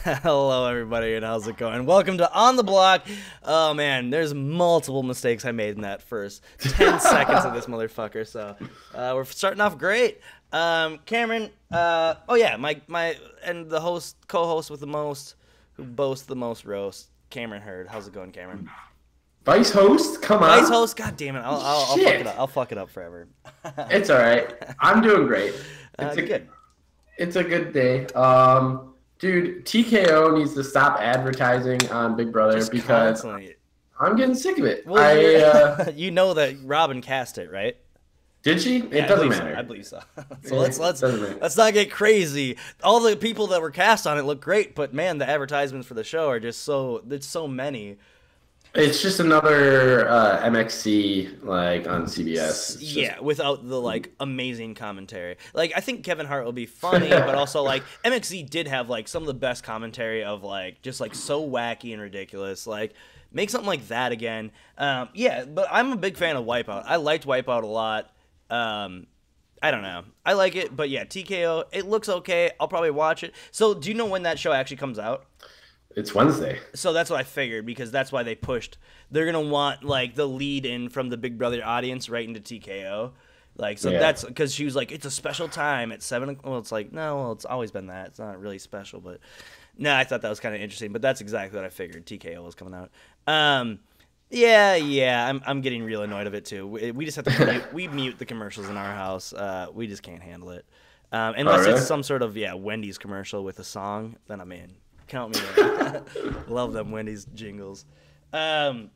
Hello, everybody, and how's it going? Welcome to On the Block. Oh, man, there's multiple mistakes I made in that first 10 seconds of this motherfucker, so we're starting off great. Cameron, oh, yeah, and the co-host with the most, who boasts the most roast, Cameron Hurd. How's it going, Cameron? Vice host? Come on. Vice host? God damn it. I'll fuck it up. I'll fuck it up forever. It's all right. I'm doing great. Good. It's a good day. Dude, TKO needs to stop advertising on Big Brother Just because constantly. I'm getting sick of it. Well, you know that Robin cast it, right? Did she? Yeah, it doesn't matter. I believe so. So let's not get crazy. All the people that were cast on it look great, but man, the advertisements for the show are just there's so many. It's just another MXC like on CBS. Yeah, without the amazing commentary. Like I think Kevin Hart will be funny, but also like MXC did have like some of the best commentary of just so wacky and ridiculous. Like make something like that again. Yeah, but I'm a big fan of Wipeout. I liked Wipeout a lot. I don't know. I like it, but yeah, TKO, it looks okay. I'll probably watch it. So do you know when that show actually comes out? It's Wednesday. So that's what I figured, because that's why they pushed. They're going to want, the lead in from the Big Brother audience right into TKO. That's because she was like, it's a special time at 7. Well, it's like, no, well, it's always been that. It's not really special, but no, I thought that was kind of interesting. But that's exactly what I figured. TKO was coming out. Yeah, I'm getting real annoyed of it, too. We just have to mute the commercials in our house. We just can't handle it. Unless it's some sort of, Wendy's commercial with a song, then I'm in. Count me in. Love them Wendy's jingles. You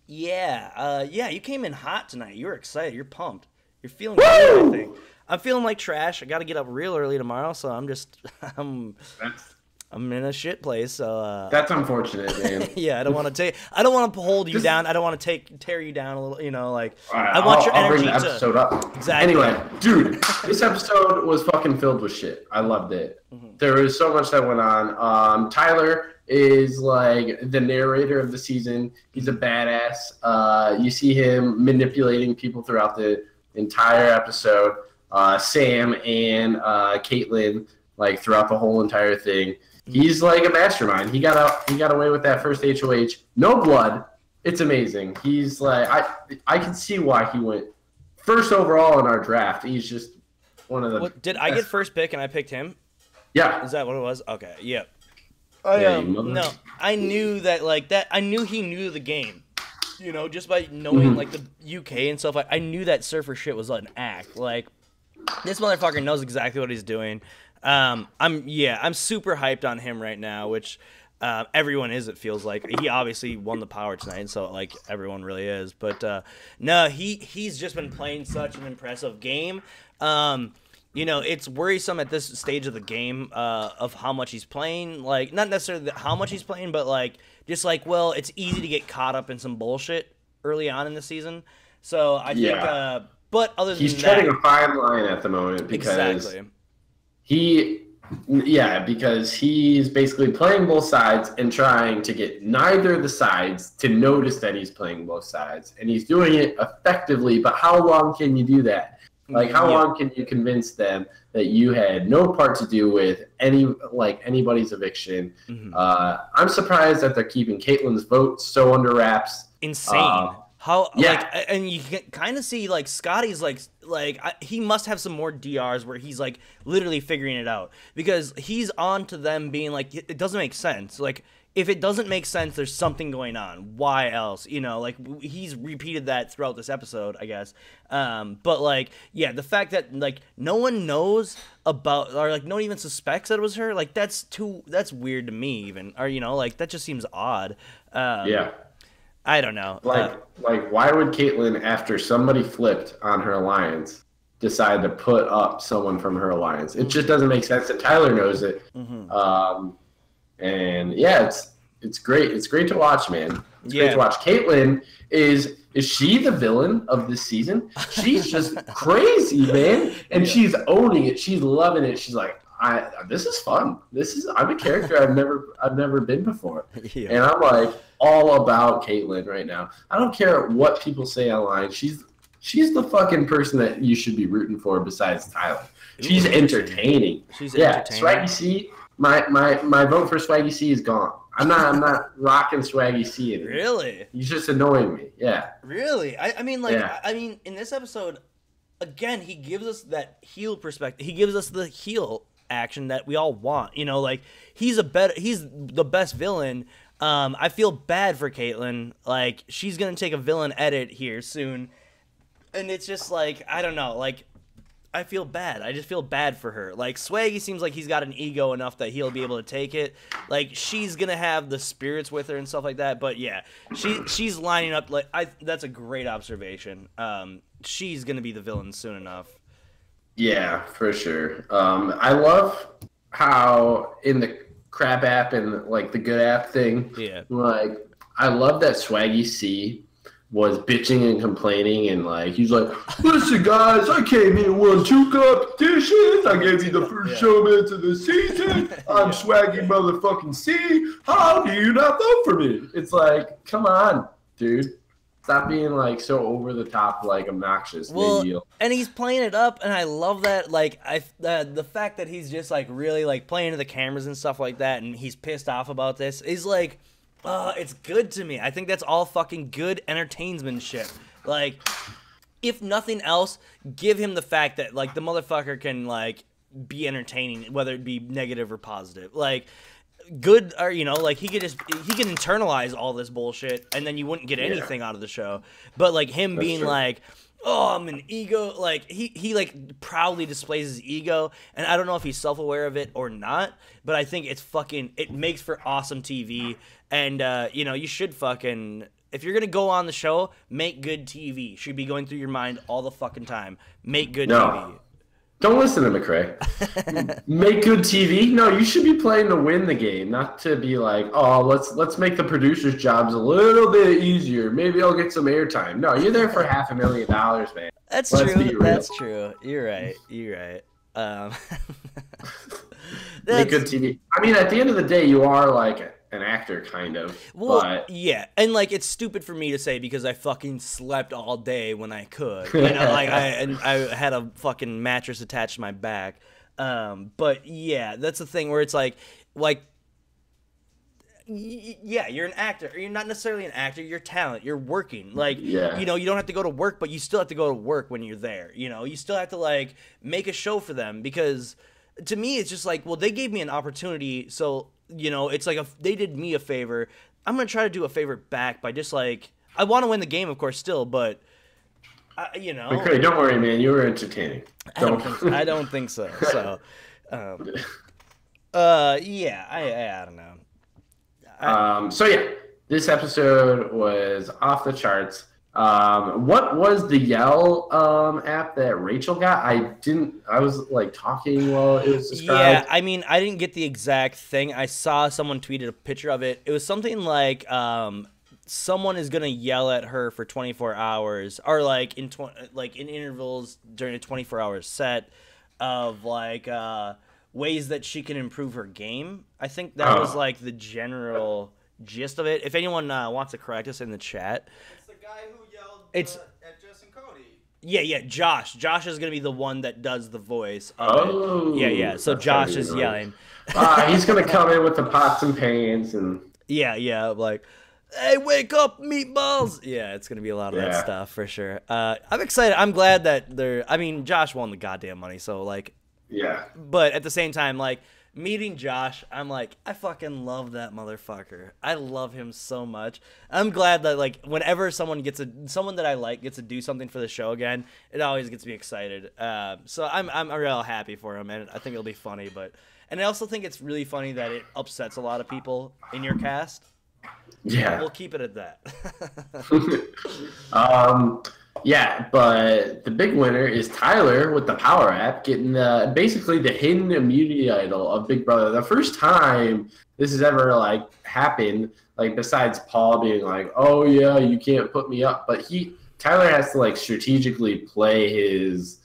came in hot tonight. You were excited. You're pumped. You're feeling good, I think. I'm feeling like trash. I got to get up real early tomorrow, so I'm in a shit place. So that's unfortunate, man. Yeah, I don't want to hold you down. I don't want to tear you down a little. Right, I want your energy bring the episode up. Exactly. Anyway, dude, this episode was fucking filled with shit. I loved it. Mm-hmm. There was so much that went on. Tyler is like the narrator of the season. He's a badass. You see him manipulating people throughout the entire episode. Sam and Caitlyn, throughout the whole entire thing. He's like a mastermind. He got away with that first HOH. No blood. It's amazing. He's like I can see why he went first overall in our draft. He's just one of the Did I get first pick and I picked him? Yeah. Is that what it was? Okay. Yep. No, I knew that I knew he knew the game. Just by knowing the UK and stuff. I knew that surfer shit was an act. This motherfucker knows exactly what he's doing. I'm super hyped on him right now, which everyone is, it feels like. He obviously won the power tonight, so everyone really is. But no, he's just been playing such an impressive game. It's worrisome at this stage of the game of how much he's playing. Not necessarily how much he's playing, but it's easy to get caught up in some bullshit early on in the season. So I think, but other than that, he's treading a fine line at the moment because because he's basically playing both sides and trying to get neither of the sides to notice that he's playing both sides, and he's doing it effectively. But how long can you do that? How long can you convince them that you had no part to do with anybody's eviction? Mm-hmm. I'm surprised that they're keeping Caitlyn's vote so under wraps. Insane. And you can kind of see Scotty's he must have some more DRs where he's literally figuring it out, because he's on to them being it doesn't make sense. If it doesn't make sense, there's something going on. Why else? He's repeated that throughout this episode, I guess. But the fact that no one knows about, or no one even suspects that it was her, that's weird to me even. Or that just seems odd. I don't know. Why would Caitlyn, after somebody flipped on her alliance, decide to put up someone from her alliance? It just doesn't make sense, and Tyler knows it. Mm-hmm. And yeah, it's great. It's great to watch, man. It's great to watch. Caitlyn is she the villain of this season? She's just crazy, man, and she's owning it. She's loving it. She's like, this is fun. I'm a character I've never been before, and I'm all about Caitlyn right now. I don't care what people say online. She's the fucking person that you should be rooting for besides Tyler. She's entertaining. She's entertaining. Swaggy C My vote for Swaggy C is gone. I'm not rocking Swaggy C anymore. Really? He's just annoying me. Yeah. Really? I mean, like, yeah. I mean, in this episode, again, he gives us that heel perspective. He gives us the heel action that we all want. You know, like, he's the best villain. I feel bad for Caitlyn. Like, she's gonna take a villain edit here soon, and it's just like, I don't know, like, I feel bad. I just feel bad for her. Like, Swaggy seems like he's got an ego enough that he'll be able to take it. Like, she's gonna have the spirits with her and stuff like that. But yeah, she's lining up. Like, that's a great observation. She's gonna be the villain soon enough. Yeah, for sure. I love how in the crap app and like the good app thing. Yeah. Like, I love that Swaggy C was bitching and complaining, and like he's like, "Listen, guys, I came here and won 2 competitions. I gave you the first showman of the season. I'm Swaggy motherfucking C. How do you not vote for me?" It's like, come on, dude. Stop being like so over the top, like obnoxious. Well, and he's playing it up, and I love that. Like, the fact that he's just like really like playing to the cameras and stuff like that, and he's pissed off about this is like, it's good to me. I think that's all fucking good entertainmentship. Like, if nothing else, give him the fact that like the motherfucker can like be entertaining, whether it be negative or positive. Like, good, or you know, like he can internalize all this bullshit, and then you wouldn't get anything out of the show. But like him being like, "Oh, I'm an ego," like he like proudly displays his ego, and I don't know if he's self-aware of it or not, but I think it makes for awesome TV. And you know, you should fucking, if you're gonna go on the show, make good TV. Should be going through your mind all the fucking time. Make good TV. Don't listen to McRae. Make good TV. No, you should be playing to win the game, not to be like, "Oh, let's make the producers' jobs a little bit easier. Maybe I'll get some airtime." No, you're there for $500,000, man. That's true. That's true. You're right. Make good TV. I mean, at the end of the day, you are like an actor, kind of. Well, but yeah, and like it's stupid for me to say because I fucking slept all day when I could. You know, like I had a fucking mattress attached to my back. But yeah, that's the thing where it's like, yeah, you're an actor. You're not necessarily an actor. You're talent. You're working. Like, you know, you don't have to go to work, but you still have to go to work when you're there. You know, you still have to like make a show for them because to me, it's just like, well, they gave me an opportunity, so. You know, it's like they did me a favor. I'm going to try to do a favor back by just like, I want to win the game, of course, still, but, you know. McRae, don't worry, man. You were entertaining. I don't think so. So, yeah, I don't know. So, yeah, this episode was off the charts. What was the Yell app that Rachel got? I was like talking while it was described. Yeah, I mean, I didn't get the exact thing. I saw someone tweeted a picture of it. It was something like someone is gonna yell at her for 24 hours, or like in intervals during a 24-hour set of like ways that she can improve her game. I think that was like the general gist of it. If anyone wants to correct us in the chat. It's at Justin Cody. Yeah, Josh. Josh is gonna be the one that does the voice of it. Yeah. So Josh is yelling. He's gonna come in with the pots and pans and yeah, like, "Hey, wake up, meatballs!" Yeah, it's gonna be a lot of that stuff for sure. I'm excited. I'm glad that Josh won the goddamn money, so like, yeah. But at the same time, like, meeting Josh, I'm like, I fucking love that motherfucker. I love him so much. I'm glad that like whenever someone that I like gets to do something for the show again, it always gets me excited. So I'm real happy for him, and I think it'll be funny. And I also think it's really funny that it upsets a lot of people in your cast. Yeah, we'll keep it at that. Yeah, but the big winner is Tyler with the Power App, getting basically the hidden immunity idol of Big Brother. The first time this has ever like happened, like besides Paul being like, "Oh yeah, you can't put me up," but Tyler has to like strategically play his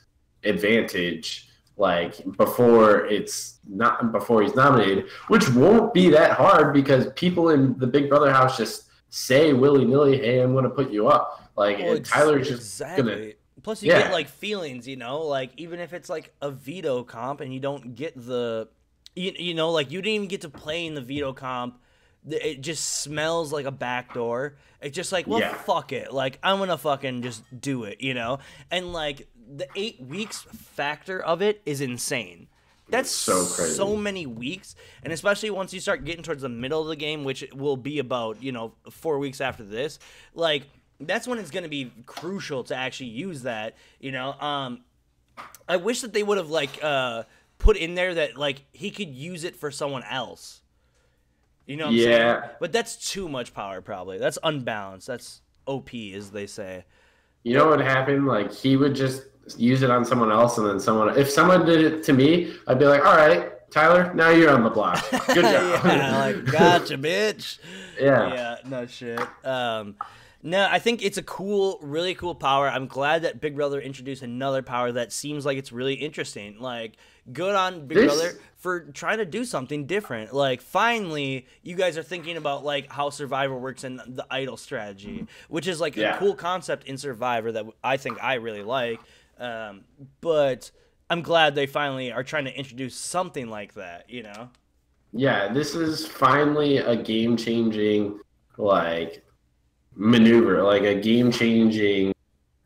advantage like before he's nominated, which won't be that hard because people in the Big Brother house just say willy-nilly, "Hey, I'm going to put you up." Like, Tyler's just gonna. Plus, you get like feelings, you know, like even if it's like a veto comp and you don't get the You know, like you didn't even get to play in the veto comp. It just smells like a backdoor. It's just like, well, fuck it. Like, I'm gonna fucking just do it, you know? And, like, the 8 weeks factor of it is insane. That's so crazy. So many weeks. And especially once you start getting towards the middle of the game, which will be about, 4 weeks after this, like, that's when it's gonna be crucial to actually use that, you know? I wish that they would have, like, put in there that, like, he could use it for someone else. You know what I'm saying? But that's too much power, probably. That's unbalanced. That's OP, as they say. You know what happened? Like, he would just use it on someone else, and then if someone did it to me, I'd be like, all right, Tyler, now you're on the block. Good job. Yeah, like, gotcha, bitch. Yeah. Yeah, no shit. No, I think it's a really cool power. I'm glad that Big Brother introduced another power that seems like it's really interesting. Like, good on Big Brother for trying to do something different. Like, finally, you guys are thinking about, like, how Survivor works and the idol strategy, which is, like, a cool concept in Survivor that I think I really like. But I'm glad they finally are trying to introduce something like that, you know? Yeah, this is finally a game-changing, like, maneuver, like a game-changing,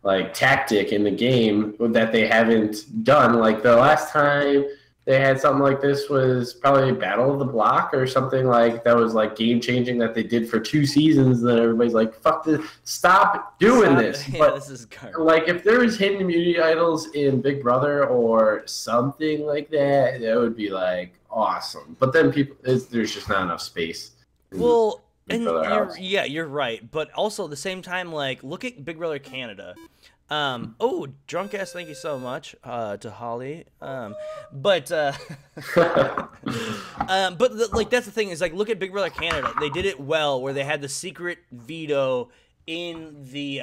like, tactic in the game that they haven't done. Like, the last time they had something like this was probably Battle of the Block or something like that was, like, game-changing that they did for 2 seasons. And then everybody's like, fuck this, stop doing this. Yeah, but, this is garbage. Like, if there was hidden immunity idols in Big Brother or something like that, that would be, like, awesome. But then there's just not enough space. Well, and you're right. But also at the same time, like, look at Big Brother Canada. Oh, drunk ass, thank you so much to Holly. But that's the thing is, like, look at Big Brother Canada. They did it well, where they had the secret veto in the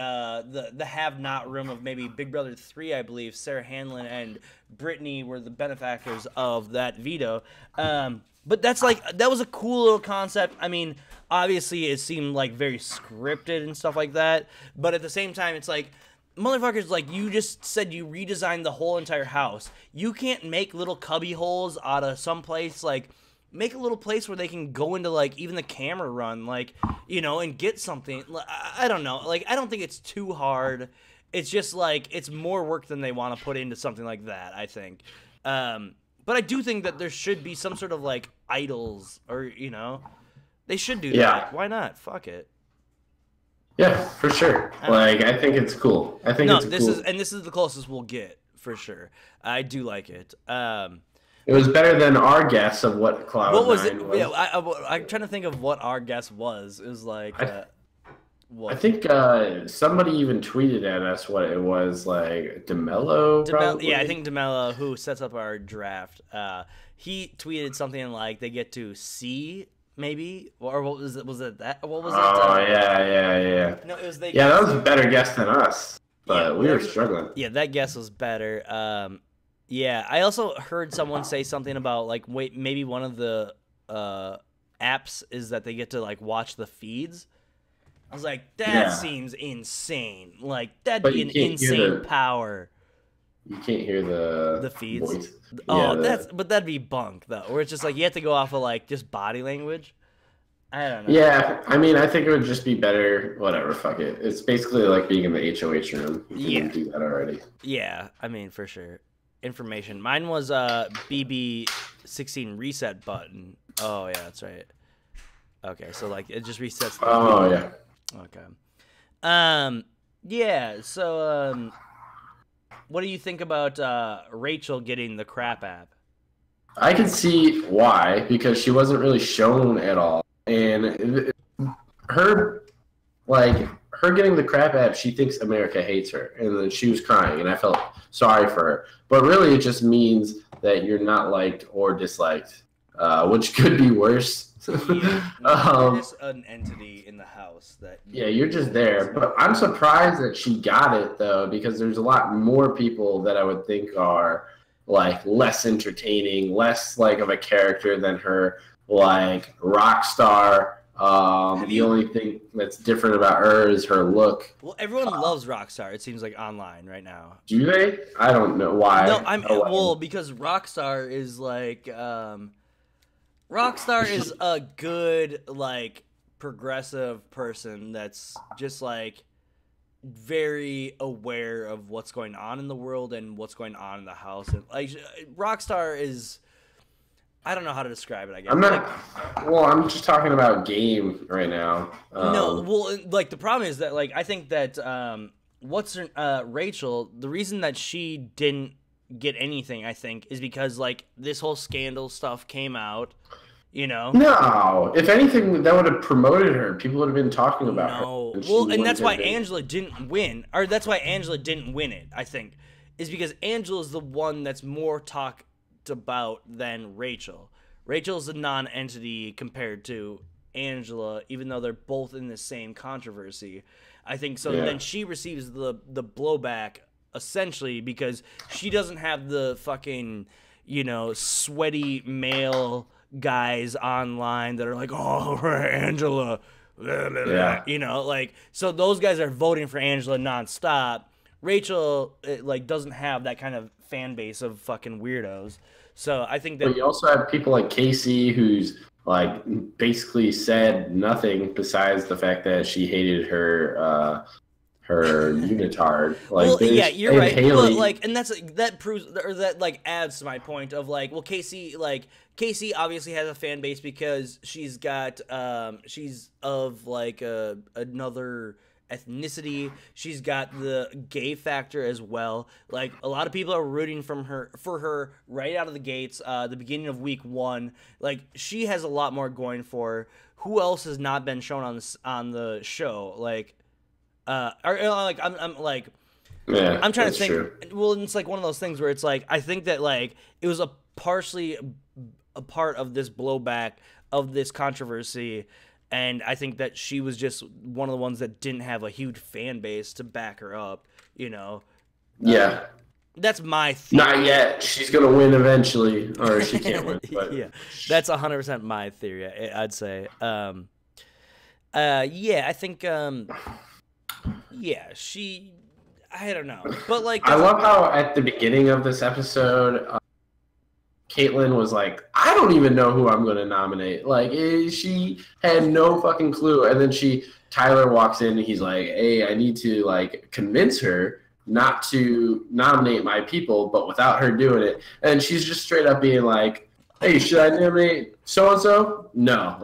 have not room of maybe Big Brother 3, I believe. Sarah Hanlon and Brittany were the benefactors of that veto. But that was a cool little concept. I mean, obviously it seemed like very scripted and stuff like that. But at the same time, it's like, motherfuckers, like, you just said you redesigned the whole entire house. You can't make little cubby holes out of some place. Like, make a little place where they can go into, like, even the camera run, like, you know, and get something. I don't know. Like, I don't think it's too hard. It's just, like, it's more work than they want to put into something like that, I think. But I do think that there should be some sort of, like, idols or, you know, they should do that. Why not? Fuck it. Yeah, for sure. I think it's cool. I think this is the closest we'll get for sure. I do like it. It was better than our guess of what Cloud9 was. What was it? Yeah, I'm trying to think of what our guess was. It was like, I think somebody even tweeted at us what it was, like DeMello. Yeah, I think DeMello, who sets up our draft, he tweeted something like they get to see. Maybe, or what was it? Was it that? What was it? Oh yeah. No, it was they. Yeah, that was a better guess than us, but we were struggling. Yeah, that guess was better. Yeah, I also heard someone say something about, like, maybe one of the apps is that they get to, like, watch the feeds. I was like, that seems insane. Like, that'd be an insane power. You can't hear the feeds. Voice. Oh, but that'd be bunk though. Where it's just like you have to go off of, like, just body language. I don't know. Yeah, I mean, I think it would just be better. Whatever, fuck it. It's basically like being in the HOH room. You can do that already. Yeah, I mean, for sure. Information. Mine was BB16 reset button. Oh yeah, that's right. Okay, so, like, it just resets. Oh yeah. Okay. Yeah. So what do you think about Rachel getting the crap app? I can see why, because she wasn't really shown at all. And her getting the crap app, she thinks America hates her. And then she was crying, and I felt sorry for her. But really, it just means that you're not liked or disliked, which could be worse. You're just an entity in the house that. Yeah, you're just there. But I'm surprised that she got it though, because there's a lot more people that I would think are, like, less entertaining, less, like, of a character than her, like Rockstar. The only thing that's different about her is her look. Well, everyone loves Rockstar. It seems like online right now. Do they? I don't know why. No, because Rockstar is like. Rockstar is a good, like, progressive person that's just, like, very aware of what's going on in the world and what's going on in the house. And, like, Rockstar is... I don't know how to describe it, I guess. I'm not... Well, I'm just talking about game right now. No, well, like, the problem is that, like, I think that, Rachel, the reason that she didn't get anything, I think, is because, like, this whole scandal stuff came out, you know? No, if anything, that would have promoted her. People would have been talking about her. Well, and that's why Angela didn't win, or that's why Angela didn't win it, I think, is because Angela's the one that's more talked about than Rachel. Rachel's a non-entity compared to Angela, even though they're both in the same controversy. I think so. Yeah. Then she receives the blowback essentially because she doesn't have the fucking, you know, sweaty male guys online that are like, oh, Angela, blah, blah, blah. You know, like, so those guys are voting for Angela nonstop. Rachel, like, doesn't have that kind of fan base of fucking weirdos. So I think that. But you also have people like Casey, who's like basically said nothing besides the fact that she hated her unitard. Like, well, yeah, you're right. Haley... But like, and that proves, or that like adds to my point of like, well, Casey obviously has a fan base because she's got she's of like another ethnicity. She's got the gay factor as well. Like, a lot of people are rooting for her right out of the gates, the beginning of week 1. Like, she has a lot more going for her. Who else has not been shown on the show? Like, I'm trying to think. True. Well, it's like one of those things where it's like, I think that like it was partially a part of this blowback of this controversy. And I think that she was just one of the ones that didn't have a huge fan base to back her up, you know? Yeah. That's my theory. Not yet. She's going to win eventually, or she can't win. But... Yeah, that's 100% my theory, I'd say. Yeah, I think, yeah, I don't know. But, like... I love how at the beginning of this episode... Caitlyn was like, I don't even know who I'm going to nominate. Like, she had no fucking clue. And then Tyler walks in and he's like, hey, I need to, like, convince her not to nominate my people, but without her doing it. And she's just straight up being like, hey, should I nominate so-and-so? No.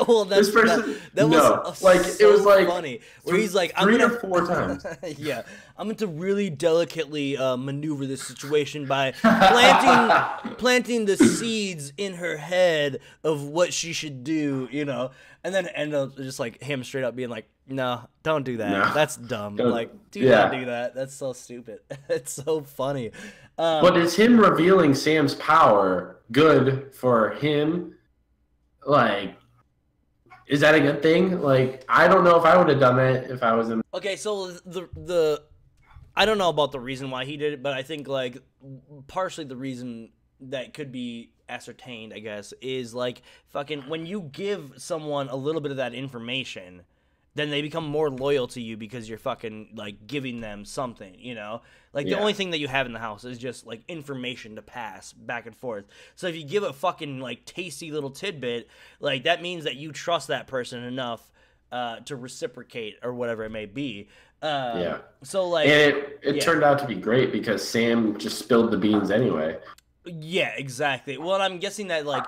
Well, this person, that no. Was like, so it was like funny. Where he's like, three or four times. Yeah. I'm going to really delicately maneuver this situation by planting the seeds in her head of what she should do, you know? And then end up just like him straight up being like, no, don't do that. No, that's dumb. Like, do not do that. That's so stupid. It's so funny. But is him revealing Sam's power good for him? Like, is that a good thing? Like, I don't know if I would have done that if I was in. Okay, so the I don't know about the reason why he did it, but I think like partially the reason that could be ascertained, I guess, is like fucking when you give someone a little bit of that information, then they become more loyal to you because you're fucking like giving them something, you know? Like the only thing that you have in the house is just like information to pass back and forth. So if you give a fucking like tasty little tidbit, like that means that you trust that person enough to reciprocate or whatever it may be. So like, and it turned out to be great because Sam just spilled the beans anyway. Yeah, exactly. Well, I'm guessing that like,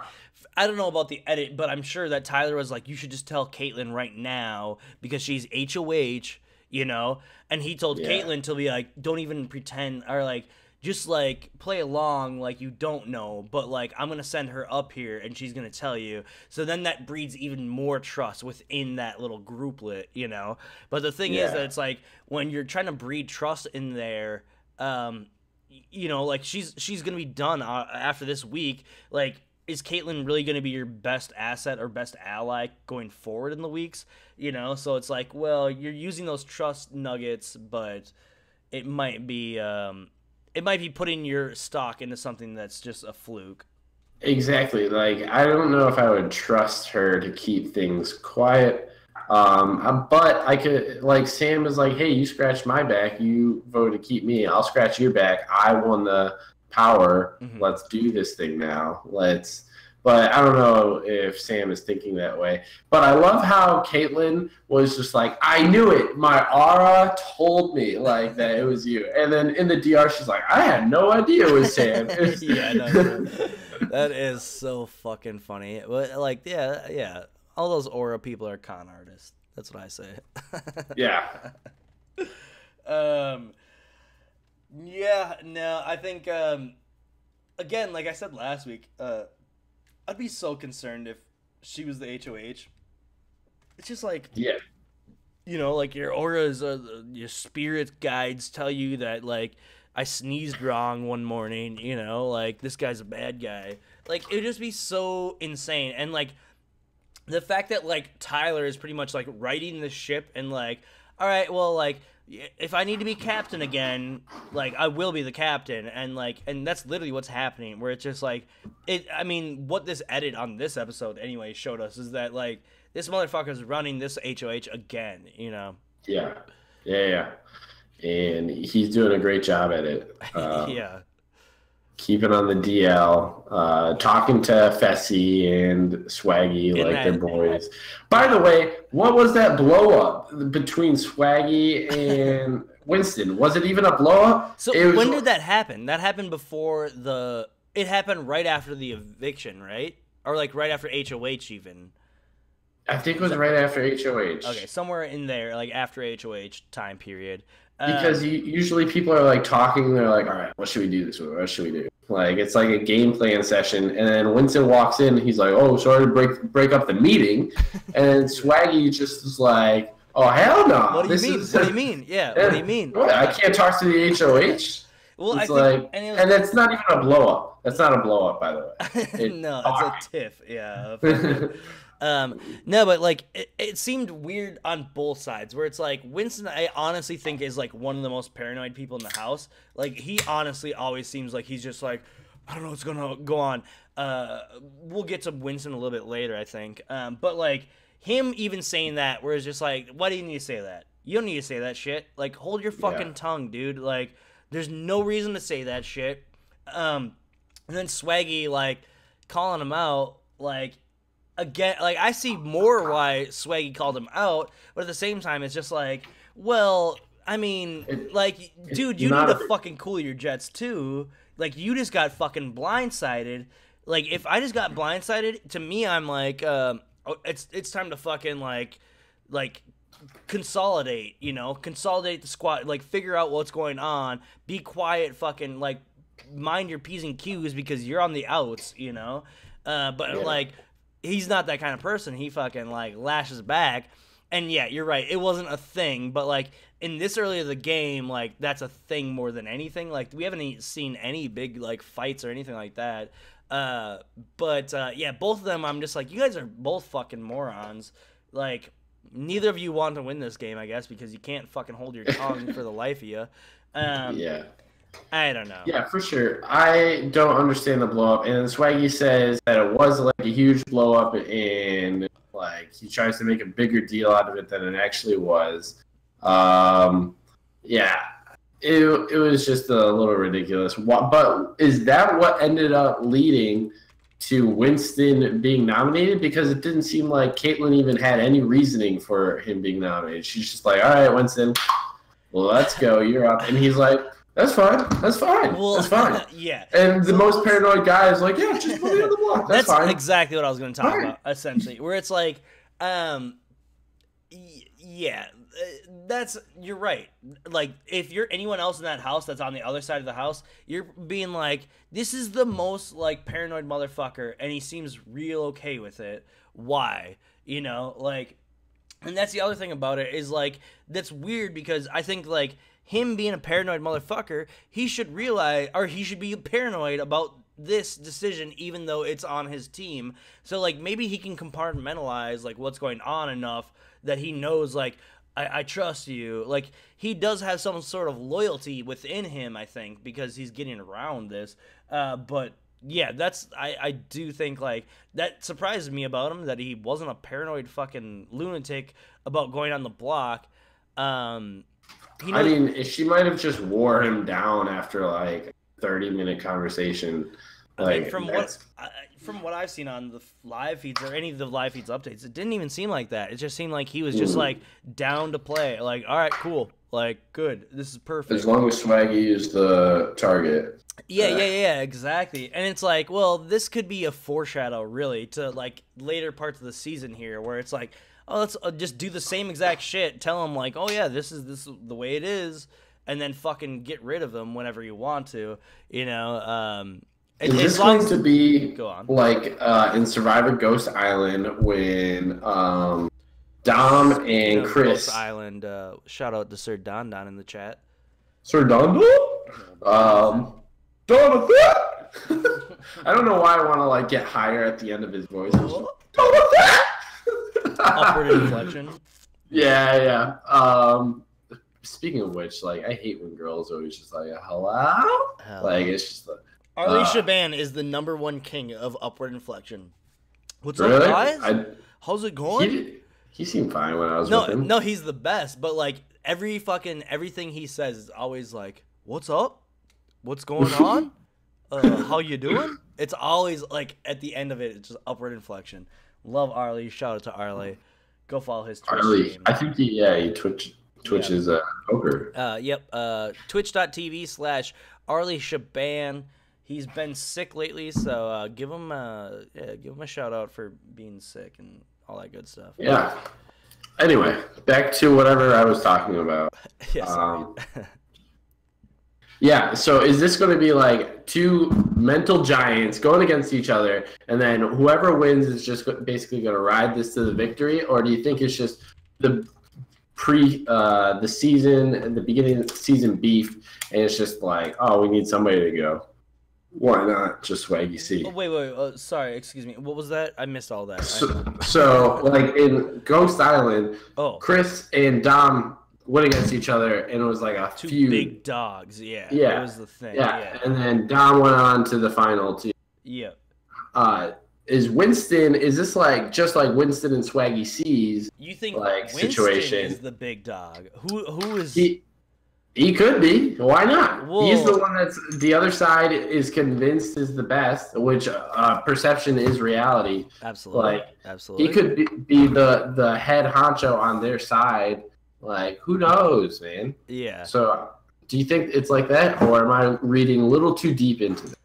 I don't know about the edit, but I'm sure that Tyler was like, you should just tell Caitlyn right now because she's HOH, you know? And he told Caitlyn to be like, don't even pretend, or like, just like play along like you don't know, but like I'm going to send her up here and she's going to tell you. So then that breeds even more trust within that little grouplet, you know? But the thing is that it's like when you're trying to breed trust in there, you know, like she's going to be done after this week. Like, is Caitlyn really going to be your best asset or best ally going forward in the weeks? You know, so it's like, well, you're using those trust nuggets, but it might be putting your stock into something that's just a fluke. Exactly. Like, I don't know if I would trust her to keep things quiet. But I could, like, Sam is like, hey, you scratched my back. You voted to keep me. I'll scratch your back. I won the power. Mm-hmm. Let's do this thing now. Let's But I don't know if Sam is thinking that way. But I love how Caitlyn was just like, I knew it. My aura told me like that it was you. And then in the DR, she's like, I had no idea it was Sam. Yeah, no, that is so fucking funny. But like, yeah, all those aura people are con artists. That's what I say. Yeah. Yeah, no, I think again, like I said last week, I'd be so concerned if she was the HOH. It's just like, yeah, like your auras, your spirit guides tell you that, like, I sneezed wrong one morning, like, this guy's a bad guy. Like, it would just be so insane. And, like, the fact that, like, Tyler is pretty much, like, righting the ship and, like, all right, well, like, if I need to be captain again, like, I will be the captain. And, like, and that's literally what's happening, where it's just, like, I mean, what this edit on this episode, anyway, showed us is that, like, this motherfucker's running this HOH again, Yeah. And he's doing a great job at it. Yeah. Keeping on the DL, talking to Fessy and Swaggy like they're boys. By the way, what was that blow up between Swaggy and Winston? Was it even a blow up? So when did that happen? That happened before it happened right after the eviction, right? Or like right after HOH even. I think it was right after HOH. Okay, somewhere in there, like after HOH time period. Because usually people are like talking, they're like, all right, what should we do this week? What should we do? Like, it's like a game plan session. And then Winston walks in, he's like, oh, sorry to break up the meeting. And Swaggy just is like, oh, hell no. What do you mean? What do you mean? Yeah, what do you mean? I can't talk to the HOH? Well, it's and that's not even a blow up. That's not a blow up, by the way. No, it's a tiff. Yeah. No, but like it seemed weird on both sides, where it's like Winston, I honestly think is like one of the most paranoid people in the house. Like he honestly always seems like he's just like, I don't know what's gonna go on. We'll get to Winston a little bit later, I think. But like him even saying that, where it's just like, why do you need to say that? You don't need to say that shit. Like hold your fucking tongue, dude. Like there's no reason to say that shit. And then Swaggy like calling him out, like. Again, like, I see more why Swaggy called him out, but at the same time, it's just like, well, I mean, dude, you need to fucking cool your jets, too. Like, you just got fucking blindsided. Like, if I just got blindsided, to me, I'm like, it's time to fucking, like, consolidate, consolidate the squad, like, figure out what's going on, be quiet, fucking, like, mind your P's and Q's because you're on the outs, like, he's not that kind of person. He fucking, like, lashes back. And, yeah, you're right. It wasn't a thing. But, like, in this early of the game, like, that's a thing more than anything. Like, we haven't seen any big, like, fights or anything like that. Yeah, both of them, I'm just like, you guys are both fucking morons. Like, neither of you want to win this game, I guess, because you can't fucking hold your tongue for the life of you. Yeah. I don't know. Yeah, for sure. I don't understand the blow up. And Swaggy says that it was like a huge blow up, and like he tries to make a bigger deal out of it than it actually was. Yeah, it was just a little ridiculous. But is that what ended up leading to Winston being nominated? Because it didn't seem like Caitlyn even had any reasoning for him being nominated. She's just like, all right, Winston, well, let's go. You're up. And he's like, that's fine. Well, that's fine. Yeah. And the most paranoid guy is like, yeah, just put me on the block. That's fine. Exactly what I was going to talk about, essentially. Where it's like, yeah, you're right. Like, if you're anyone else in that house that's on the other side of the house, you're being like, this is the most, like, paranoid motherfucker, and he seems real okay with it. Why? Like, and that's the other thing about it is, like, that's weird because I think, like, him being a paranoid motherfucker, he should realize, or he should be paranoid about this decision even though it's on his team. So, like, maybe he can compartmentalize, like, what's going on enough that he knows, like, I trust you. Like, he does have some sort of loyalty within him, I think, because he's getting around this. But, yeah, I do think, like, that surprises me about him, that he wasn't a paranoid fucking lunatic about going on the block. I mean, she might have just wore him down after like 30-minute conversation. I mean, from what I've seen on the live feeds or any of the live feeds updates, it didn't even seem like that. It just seemed like he was just like down to play. Like, all right, cool, like good, this is perfect. As long as Swaggy is the target. Yeah, exactly. And it's like, well, this could be a foreshadow, really, to like later parts of the season here, where it's like, oh, let's just do the same exact shit. Tell them like, oh yeah, this is the way it is, and then fucking get rid of them whenever you want to, you know. Is this going to be like in Survivor Ghost Island when Dom and Chris? Ghost Island. Shout out to Sir Don in the chat. Sir Don? Donathan? I don't know why I want to like get higher at the end of his voice. Upward inflection. Yeah. Speaking of which, like I hate when girls always just like hello. Like it's just like. Arlie Shaban is the #1 king of upward inflection. What's really? up, guys? How's it going? He seemed fine when I was with him. No, he's the best. But like everything he says is always like, "What's up? What's going on? How you doing?" It's always like at the end of it, it's just upward inflection. Love Arlie. Shout out to Arlie. Go follow his Twitch stream. I think he Twitches poker. Yep. Twitch.tv/Arlie Shaban. He's been sick lately, so give him a shout out for being sick and all that good stuff. Yeah. Anyway, back to whatever I was talking about. Yes. Yeah. So is this going to be like two mental giants going against each other, and then whoever wins is just basically going to ride this to the victory, or do you think it's just the season and the beginning of the season beef, and it's just like, oh, we need somebody to go? Why not just Swaggy C? Oh, wait. Sorry, excuse me. What was that? I missed all that. So like in Ghost Island, Chris and Dom went against each other, and it was like a feud. Big dogs, yeah. That was the thing. Yeah. And then Dom went on to the final two. Yeah. Is this like just like Winston and Swaggy C's? You think like Winston situation is the big dog? Who is He could be. Why not? Whoa. He's the one that's the other side is convinced is the best, which perception is reality. Absolutely. Absolutely. He could be the head honcho on their side. Like, who knows, man? Yeah. So, do you think it's like that, or am I reading a little too deep into it?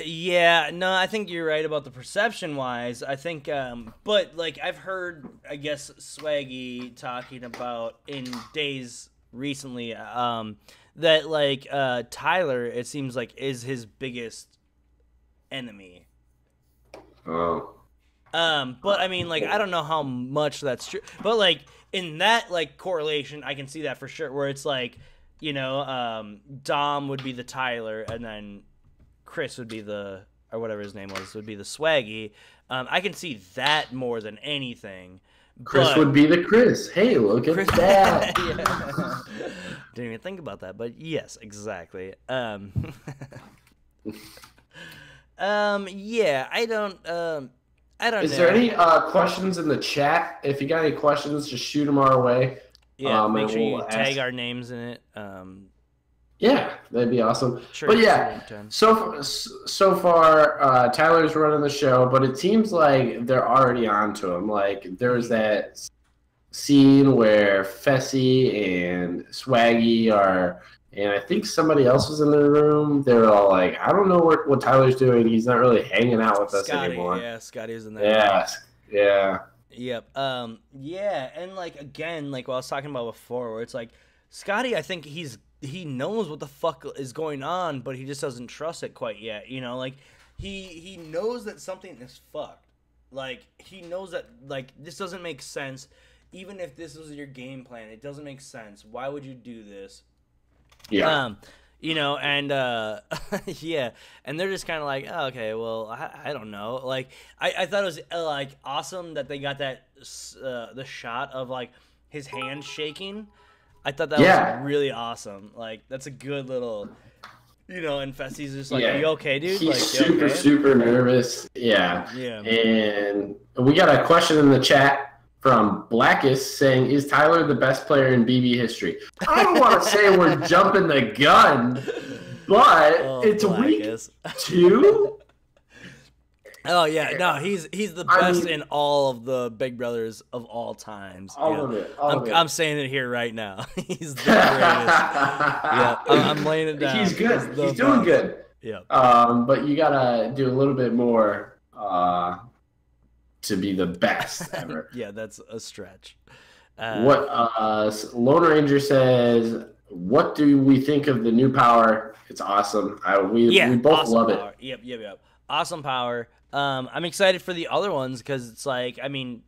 Yeah, no, I think you're right about the perception-wise. I think, but, like, I've heard, I guess, Swaggy talking about in days recently, that, like, Tyler, it seems like, is his biggest enemy. Oh. But, I mean, like, I don't know how much that's true. But, like, in that, like, correlation, I can see that for sure, where it's, like, you know, Dom would be the Tyler, and then Chris would be or whatever his name would be the Swaggy. I can see that more than anything. Chris would be the Chris. Hey, look at that. Didn't even think about that, but yes, exactly. Yeah, I don't know. Is there any questions in the chat? If you got any questions, just shoot them our way. Yeah, make sure you tag our names in it. Yeah, that'd be awesome. Sure, but yeah, so far, Tyler's running the show, but it seems like they're already on to him. Like, there's that scene where Fessy and Swaggy are, and I think somebody else was in the room. They were all like, I don't know what Tyler's doing. He's not really hanging out with us anymore. Yeah, Scotty was in there. Yeah. Yep. Yeah, and, like, again, like what I was talking about before, where it's like, Scotty, I think he knows what the fuck is going on, but he just doesn't trust it quite yet. You know, like he knows that something is fucked. Like he knows that like this doesn't make sense. Even if this was your game plan, it doesn't make sense. Why would you do this? Yeah. You know, and yeah, and they're just kind of like, oh, okay, well, I don't know. Like I thought it was like awesome that they got that the shot of like his hand shaking. I thought that was really awesome. Like, that's a good little, you know, and Fessy's just like, are you okay, dude? He's like, super nervous. Yeah. And we got a question in the chat from Blackest saying, is Tyler the best player in BB history? I don't want to say we're jumping the gun, but it's Blackus. week 2. Oh yeah, no, he's the best in all of the Big Brothers of all times. All of it. I'm saying it here right now. He's the greatest. Yeah, I'm laying it down. He's good. He's doing good. Yeah. But you gotta do a little bit more to be the best ever. Yeah, that's a stretch. What Lone Ranger says? What do we think of the new power? It's awesome. We both awesome love power. it. Yep. Awesome power. I'm excited for the other ones because it's like, I mean,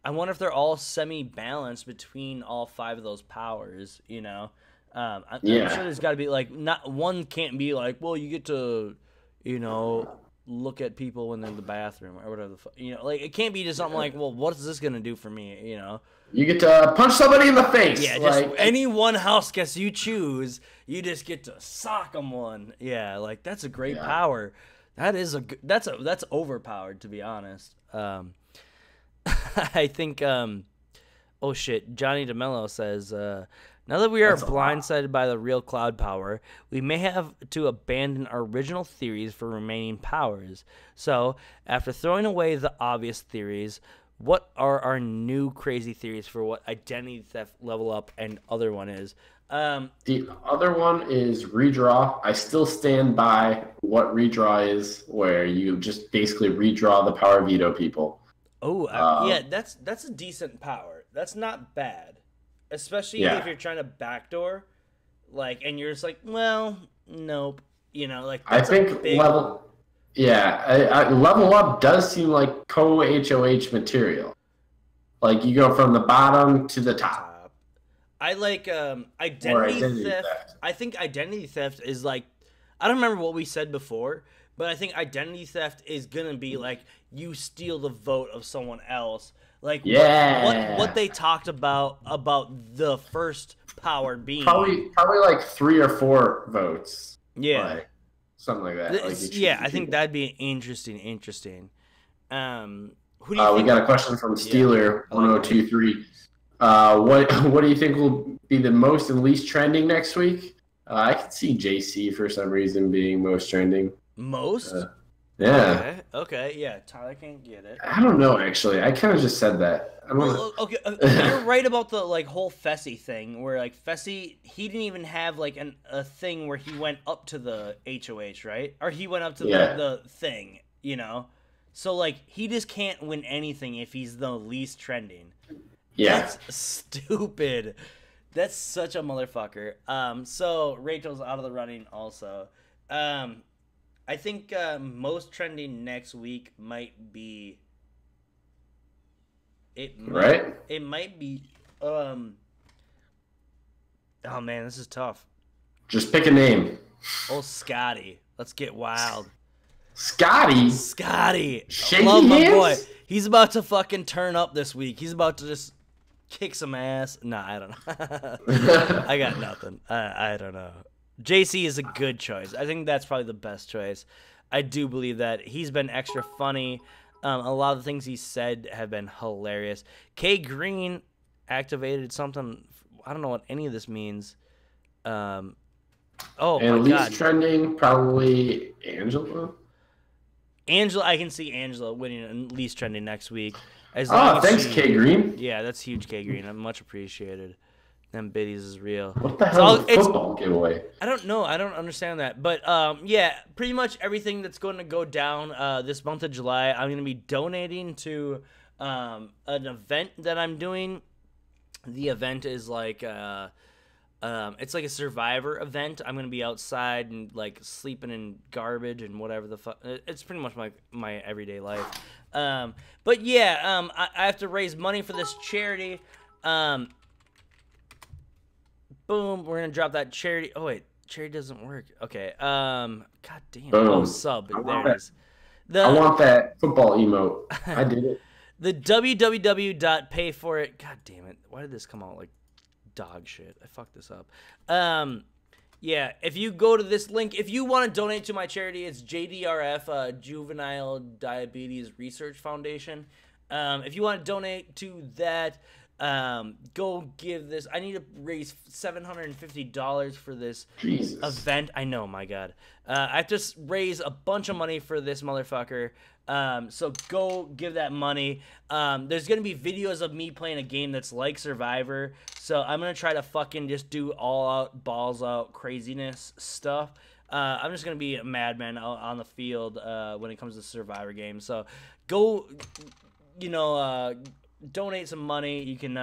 I wonder if they're all semi-balanced between all 5 of those powers, you know? I'm sure there's got to be, like, not one can't be like, well, you get to, you know, look at people when they're in the bathroom or whatever the fuck. You know, like, it can't be just something like, well, what is this going to do for me, you know? You get to punch somebody in the face. Yeah, just any one house guest you choose, you just get to sock them one. Yeah, like, that's a great power. That's overpowered, to be honest. I think oh shit, Johnny DeMello says now that we are blindsided by the real cloud power, we may have to abandon our original theories for remaining powers. So, after throwing away the obvious theories, what are our new crazy theories for what identity theft, level up, and other one is? The other one is redraw. I still stand by what redraw is, where you just basically redraw the power veto people. Oh, yeah, that's a decent power. That's not bad, especially if you're trying to backdoor, like, and you're just like, well, nope, you know, like. That's I think level up does seem like co-HOH material. Like you go from the bottom to the top. I like identity theft. I think identity theft is like, I don't remember what we said before, but I think identity theft is gonna be like you steal the vote of someone else. Like what they talked about the first power being probably like 3 or 4 votes. Yeah, like, something like that. I think that'd be interesting. Who do you think? We got a question from Steeler 1023. What do you think will be the most and least trending next week? I could see JC for some reason being most trending. Most? Yeah. Okay. Yeah. Tyler can't get it. I don't know. Actually, I kind of just said that. Okay. You're right about the like whole Fessy thing, where like Fessy, he didn't even have like a thing where he went up to the HOH, right? Or he went up to the thing, you know. So like he just can't win anything if he's the least trending. Yeah. That's stupid. That's such a motherfucker. So Rachel's out of the running also. I think most trending next week might be it might be oh man, this is tough. Just pick a name. Oh, Scotty. Let's get wild. Scotty. Shaking love my hands? boy. He's about to fucking turn up this week. He's about to just kick some ass. Nah, I don't know. I got nothing. I don't know. JC is a good choice. I think that's probably the best choice. I do believe that. He's been extra funny. A lot of the things he said have been hilarious. K Green activated something. I don't know what any of this means. Oh, and my God. least trending, probably Angela. I can see Angela winning and least trending next week. Thanks, K Green. Yeah, that's huge, K Green. I'm much appreciated. Them biddies is real. What the hell is a football giveaway? I don't know. I don't understand that. But yeah, pretty much everything that's going to go down this month of July, I'm going to be donating to an event that I'm doing. The event is like it's like a survivor event. I'm gonna be outside and like sleeping in garbage and whatever the fuck. It's pretty much my everyday life. But yeah, I have to raise money for this charity. Boom, we're gonna drop that charity. Oh wait, charity doesn't work. Okay. God damn. Boom. Oh, sub. There it is. I want that football emote. I did it. The www.payforit. God damn it. Why did this come out like dog shit? I fucked this up. Yeah, if you go to this link, if you want to donate to my charity, it's JDRF, Juvenile Diabetes Research Foundation. If you want to donate to that, Go give this. I need to raise $750 for this Jesus. event. I know, my God. I have to raise a bunch of money for this motherfucker. So go give that money. There's gonna be videos of me playing a game that's like Survivor. So I'm gonna try to fucking just do all out, balls out craziness stuff. I'm just gonna be a madman on the field when it comes to Survivor games. So go, donate some money. You can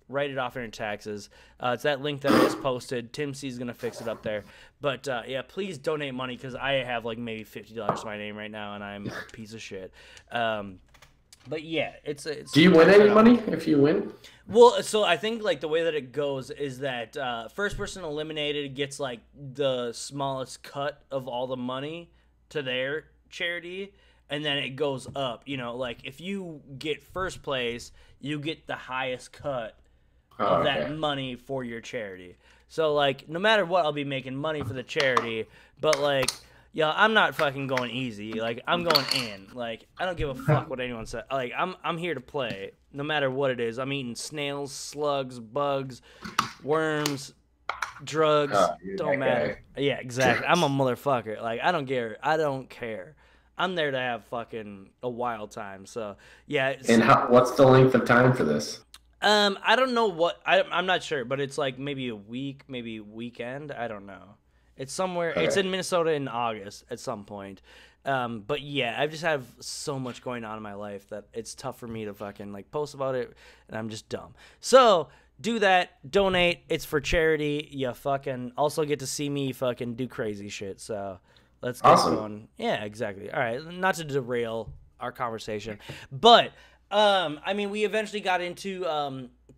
write it off in your taxes. It's that link that I just posted. Tim C's gonna fix it up there. But yeah, please donate money because I have like maybe $50 to my name right now, and I'm a piece of shit. But yeah, it's. Do you win any money if you win? Well, so I think like the way that it goes is that first person eliminated gets like the smallest cut of all the money to their charity. And then it goes up, like if you get first place, you get the highest cut of that money for your charity. So like, no matter what, I'll be making money for the charity. But like, I'm not fucking going easy. Like, I'm going in. Like, I don't give a fuck what anyone says. Like, I'm here to play, no matter what it is. I'm eating snails, slugs, bugs, worms, drugs. Don't matter. Yeah, exactly. I'm a motherfucker. Like, I don't care. I'm there to have fucking a wild time. So yeah. And what's the length of time for this? I don't know what. I'm not sure, but it's like maybe a week, maybe weekend. I don't know. It's somewhere. Okay. It's in Minnesota in August at some point. But yeah, I just have so much going on in my life that it's tough for me to fucking like post about it, and I'm just dumb. So do that. Donate. It's for charity. You fucking also get to see me fucking do crazy shit. So. Let's get going. Yeah, exactly. All right, not to derail our conversation, but I mean, we eventually got into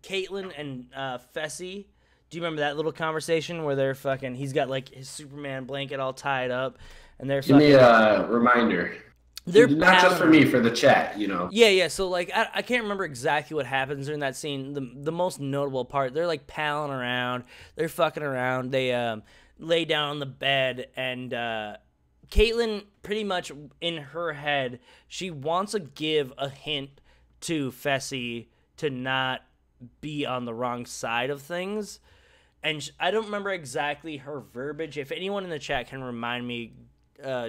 Caitlyn and Fessy. Do you remember that little conversation where they're fucking? He's got like his Superman blanket all tied up, and they're fucking. Give me a reminder. They're not just for me, for the chat, Yeah. So like, I can't remember exactly what happens during that scene. The most notable part, they're like palling around, they're fucking around. They lay down on the bed and. Caitlyn, pretty much in her head, she wants to give a hint to Fessy to not be on the wrong side of things. And I don't remember exactly her verbiage. If anyone in the chat can remind me,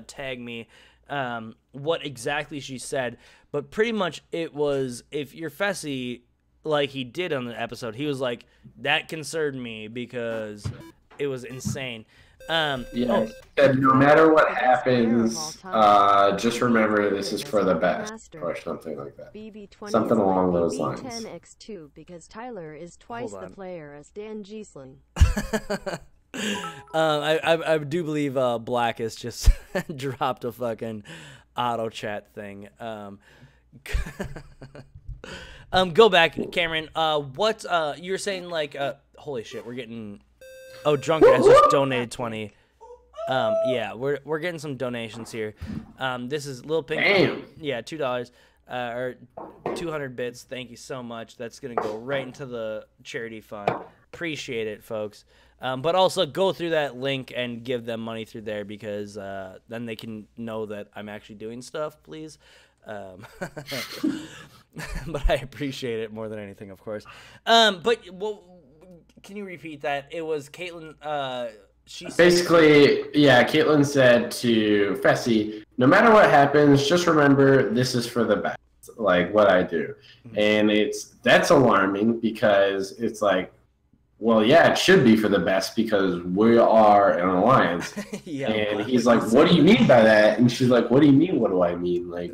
tag me, what exactly she said. But pretty much it was, if you're Fessy, like he did on the episode, he was like, that concerned me because it was insane. No matter what happens, just remember this is for the best, or something like that. Something along those lines. BB10x2 because Tyler is twice the player as Dan Giesling. I do believe Blackest just dropped a fucking auto chat thing. Go back, Cameron. What you were saying? Like, holy shit, we're getting. Oh, Drunk has just donated 20. Yeah, we're getting some donations here. This is Lil Pink. Damn. Yeah, $2 or 200 bits. Thank you so much. That's gonna go right into the charity fund. Appreciate it, folks. But also go through that link and give them money through there because then they can know that I'm actually doing stuff. Please. But I appreciate it more than anything, of course. But well. Can you repeat that? It was Caitlyn. She basically, Caitlyn said to Fessy, "No matter what happens, just remember this is for the best." Like what I do, and that's alarming because it's like, well, yeah, it should be for the best because we are an alliance. And he's like, "What do you mean by that?" And she's like, "What do you mean? What do I mean?" Like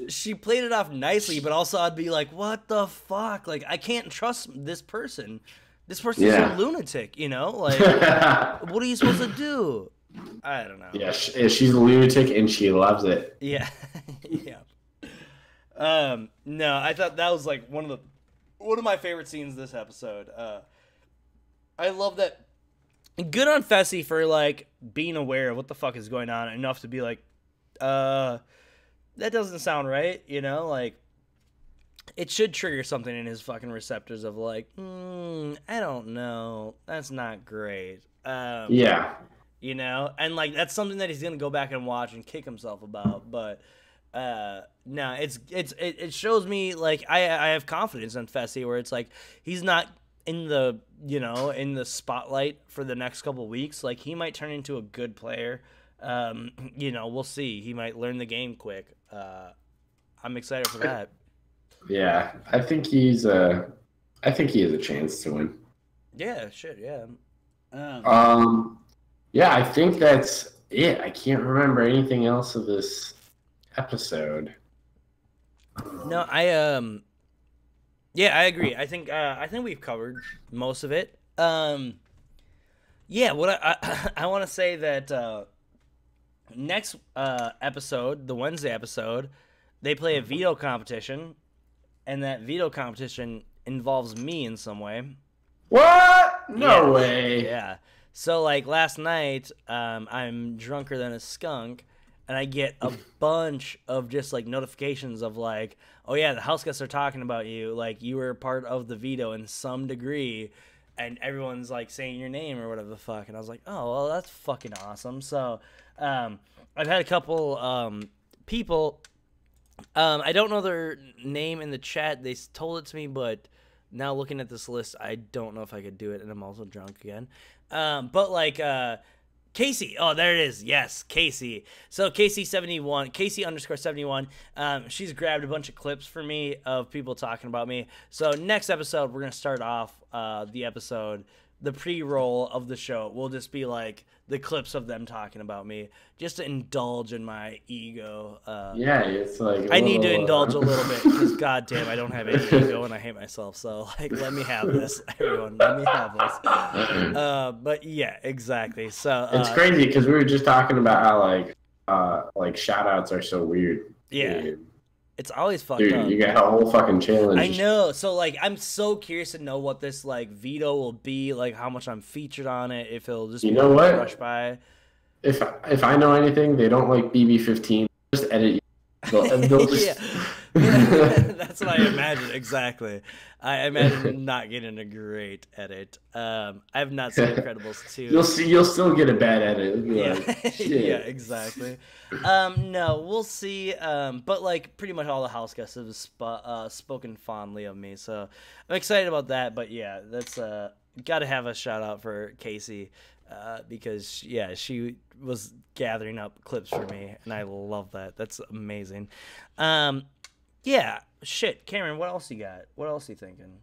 she played it off nicely, but also I'd be like, "What the fuck? Like I can't trust this person." This person's a lunatic, Like, what are you supposed to do? I don't know. Yeah, she's a lunatic and she loves it. Yeah, yeah. No, I thought that was like one of my favorite scenes this episode. I love that. Good on Fessy for like being aware of what the fuck is going on enough to be like, that doesn't sound right, like. It should trigger something in his fucking receptors of like, I don't know, that's not great. Yeah. And like that's something that he's gonna go back and watch and kick himself about. But No, it shows me like I have confidence in Fessy, where it's like he's not in the in the spotlight for the next couple weeks. Like he might turn into a good player. We'll see. He might learn the game quick. I'm excited for that. Yeah, I think he has a chance to win. Yeah, shit, yeah. Yeah, I think that's it. I can't remember anything else of this episode. No, yeah, I agree. I think we've covered most of it. Yeah, what I want to say that next episode, the Wednesday episode, they play a veto competition, and that veto competition involves me in some way. What? No way. Yeah. So like last night, I'm drunker than a skunk, and I get a bunch of just like notifications of like, oh yeah, the house guests are talking about you, like you were part of the veto in some degree, and everyone's like saying your name or whatever the fuck, and I was like, oh well, that's fucking awesome. So I've had a couple people, I don't know their name in the chat. They told it to me, but now looking at this list, I don't know if I could do it, and I'm also drunk again. But like Casey, oh there it is, yes, Casey. So Casey71, Casey_71. She's grabbed a bunch of clips for me of people talking about me. So next episode, we're gonna start off the episode. The pre-roll of the show will just be like the clips of them talking about me, just to indulge in my ego. Yeah, it's like I need to indulge a little bit because goddamn, I don't have any ego and I hate myself. So like, let me have this, everyone. Let me have this. But yeah, exactly. So it's crazy because we were just talking about how like shout outs are so weird. Yeah. Dude. It's always fucked up. Dude, you got a whole fucking challenge. I know. So, like, I'm so curious to know what this, like, veto will be, like, how much I'm featured on it, if it'll just be rushed by. If I know anything, they don't like BB15. Just edit. They'll just... That's what I imagine, exactly. I imagine not getting a great edit. I have not seen Incredibles 2. You'll still get a bad edit. Yeah, exactly. No, we'll see. But like pretty much all the house guests have spoken fondly of me, so I'm excited about that. But yeah, that's got to have a shout out for Casey. Because she was gathering up clips for me, and I love that. That's amazing. Yeah, shit, Cameron, what else you got? What else you thinking?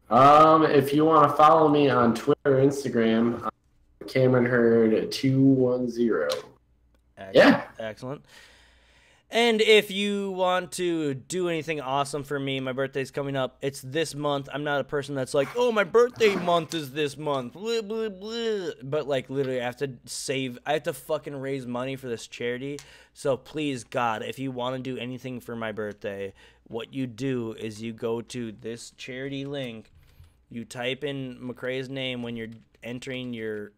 If you want to follow me on Twitter or Instagram, Cameron Hurd 210. Yeah, excellent. And if you want to do anything awesome for me, my birthday's coming up. It's this month. I'm not a person that's like, oh, my birthday month is this month. Blah, blah, blah. But, like, literally, I have to save. I have to fucking raise money for this charity. So, please, God, if you want to do anything for my birthday, what you do is you go to this charity link. You type in McCrae's name when you're entering your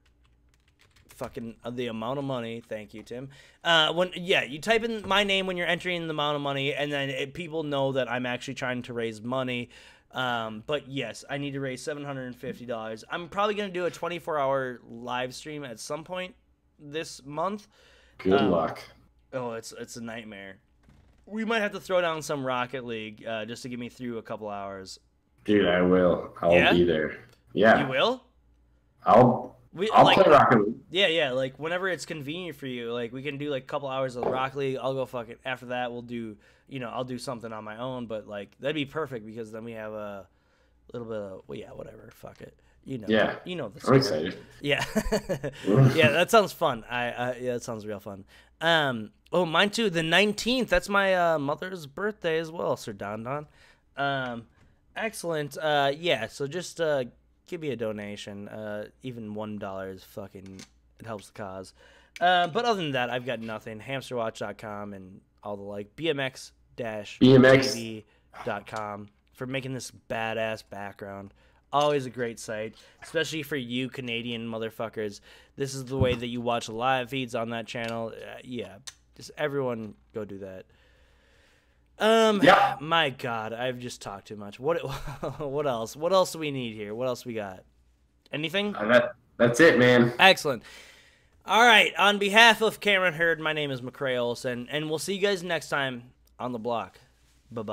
fucking the amount of money. Thank you, Tim. You type in my name when you're entering the amount of money, and then people know that I'm actually trying to raise money. But yes, I need to raise $750. I'm probably gonna do a 24-hour live stream at some point this month. Good luck. Oh, it's a nightmare. We might have to throw down some Rocket League just to get me through a couple hours. Dude, I will. I'll be there. Yeah. You will? I'll play Rocket League. Yeah, like whenever it's convenient for you, like we can do like a couple hours of Rocket League. I'll go fuck it. After that, we'll do, I'll do something on my own, but like that'd be perfect because then we have a little bit of, whatever, fuck it. Yeah. The I'm excited. Yeah. Yeah, that sounds fun. Yeah, that sounds real fun. Oh, mine too. The 19th, that's my mother's birthday as well, Sir Don. Excellent. Yeah, so just give me a donation. Even $1 is fucking, it helps the cause. But other than that, I've got nothing. Hamsterwatch.com and all the like. BMX-TV.com for making this badass background. Always a great site, especially for you Canadian motherfuckers. This is the way that you watch live feeds on that channel. Yeah, just everyone go do that. Yeah. My God, I've just talked too much. What else? What else do we need here? What else we got? Anything? That's it, man. Excellent. All right. On behalf of Cameron Hurd, my name is McCray Olson, and we'll see you guys next time on the block. Bye-bye.